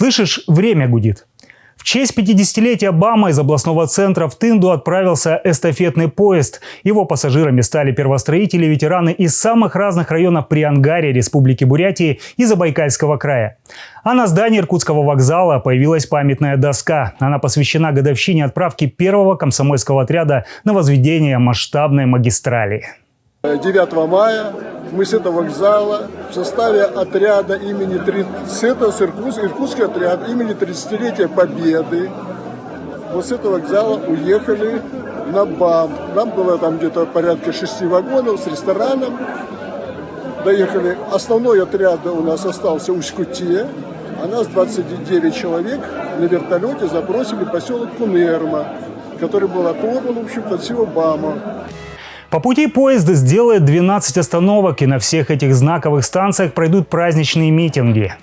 Слышишь, время гудит. В честь 50-летия БАМа из областного центра в Тынду отправился эстафетный поезд. Его пассажирами стали первостроители и ветераны из самых разных районов Приангарья, Республики Бурятии и Забайкальского края. А на здании Иркутского вокзала появилась памятная доска. Она посвящена годовщине отправки первого комсомольского отряда на возведение масштабной магистрали. 9 мая мы с этого вокзала в составе отряда имени Иркутский отряд имени 30-летия Победы вот с этого вокзала уехали на БАМ. Нам было там где-то порядка 6 вагонов с рестораном. Доехали. Основной отряд у нас остался в Усть-Куте, а нас 29 человек на вертолете забросили в поселок Кунерма, который был оторван, в общем-то, от всего БАМа. По пути поезд сделает 12 остановок, и на всех этих знаковых станциях пройдут праздничные митинги.